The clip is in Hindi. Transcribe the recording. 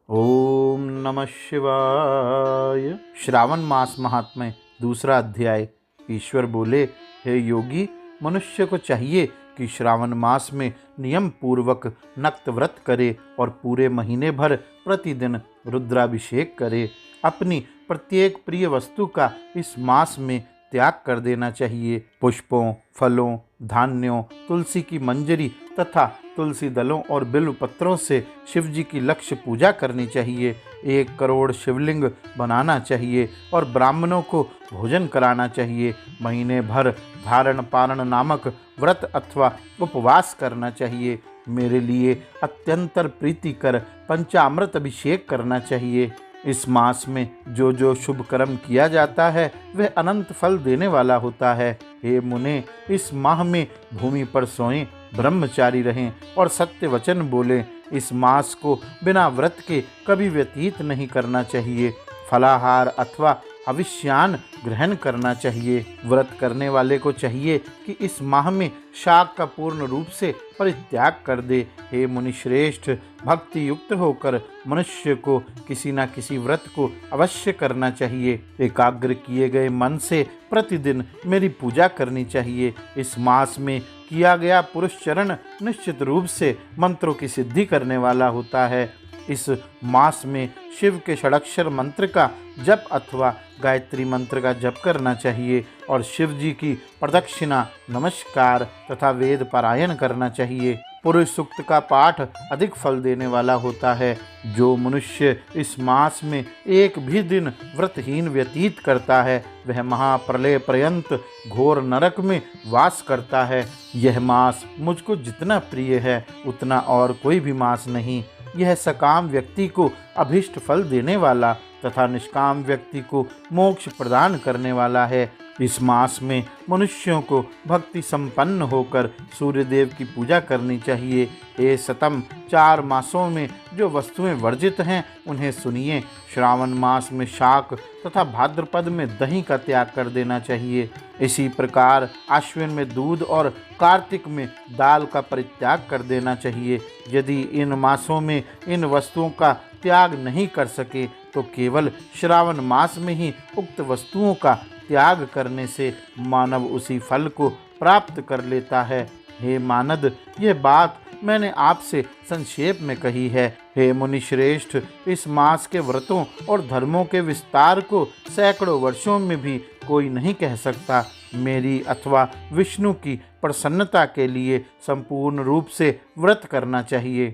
ओम नमः शिवाय। श्रावण मास महात्म्य दूसरा अध्याय। ईश्वर बोले, हे योगी, मनुष्य को चाहिए कि श्रावण मास में नियम पूर्वक नक्त व्रत करे और पूरे महीने भर प्रतिदिन रुद्राभिषेक करे। अपनी प्रत्येक प्रिय वस्तु का इस मास में त्याग कर देना चाहिए। पुष्पों, फलों, धान्यों, तुलसी की मंजरी तथा तुलसी दलों और बिल्व पत्रों से शिव जी की लक्ष्य पूजा करनी चाहिए। 1 करोड़ शिवलिंग बनाना चाहिए और ब्राह्मणों को भोजन कराना चाहिए। महीने भर धारण पारण नामक व्रत अथवा उपवास करना चाहिए। मेरे लिए अत्यंतर प्रीतिकर पंचामृत अभिषेक करना चाहिए। इस मास में जो शुभ कर्म किया जाता है वह अनंत फल देने वाला होता है। हे मुने, इस माह में भूमि पर सोएं, ब्रह्मचारी रहें और सत्य वचन बोलें। इस मास को बिना व्रत के कभी व्यतीत नहीं करना चाहिए। फलाहार अथवा हविष्यान ग्रहण करना चाहिए। व्रत करने वाले को चाहिए कि इस माह में शाक का पूर्ण रूप से परित्याग कर दे। हे मुनिश्रेष्ठ, भक्ति युक्त होकर मनुष्य को किसी न किसी व्रत को अवश्य करना चाहिए। एकाग्र किए गए मन से प्रतिदिन मेरी पूजा करनी चाहिए। इस मास में किया गया पुरुष चरण निश्चित रूप से मंत्रों की सिद्धि करने वाला होता है। इस मास में शिव के षडाक्षर मंत्र का जप अथवा गायत्री मंत्र का जप करना चाहिए और शिव जी की प्रदक्षिणा, नमस्कार तथा वेद पारायण करना चाहिए। पुरुष सूक्त का पाठ अधिक फल देने वाला होता है। जो मनुष्य इस मास में एक भी दिन व्रतहीन व्यतीत करता है वह महाप्रलय पर्यंत घोर नरक में वास करता है। यह मास मुझको जितना प्रिय है उतना और कोई भी मास नहीं। यह सकाम व्यक्ति को अभीष्ट फल देने वाला तथा निष्काम व्यक्ति को मोक्ष प्रदान करने वाला है। इस मास में मनुष्यों को भक्ति संपन्न होकर सूर्यदेव की पूजा करनी चाहिए। हे सतम, 4 मासों में जो वस्तुएं वर्जित हैं उन्हें सुनिए। श्रावण मास में शाक तथा भाद्रपद में दही का त्याग कर देना चाहिए। इसी प्रकार आश्विन में दूध और कार्तिक में दाल का परित्याग कर देना चाहिए। यदि इन मासों में इन वस्तुओं का त्याग नहीं कर सके तो केवल श्रावण मास में ही उक्त वस्तुओं का त्याग करने से मानव उसी फल को प्राप्त कर लेता है। हे मानद, यह बात मैंने आपसे संक्षेप में कही है। हे मुनिश्रेष्ठ, इस मास के व्रतों और धर्मों के विस्तार को सैकड़ों वर्षों में भी कोई नहीं कह सकता। मेरी अथवा विष्णु की प्रसन्नता के लिए संपूर्ण रूप से व्रत करना चाहिए।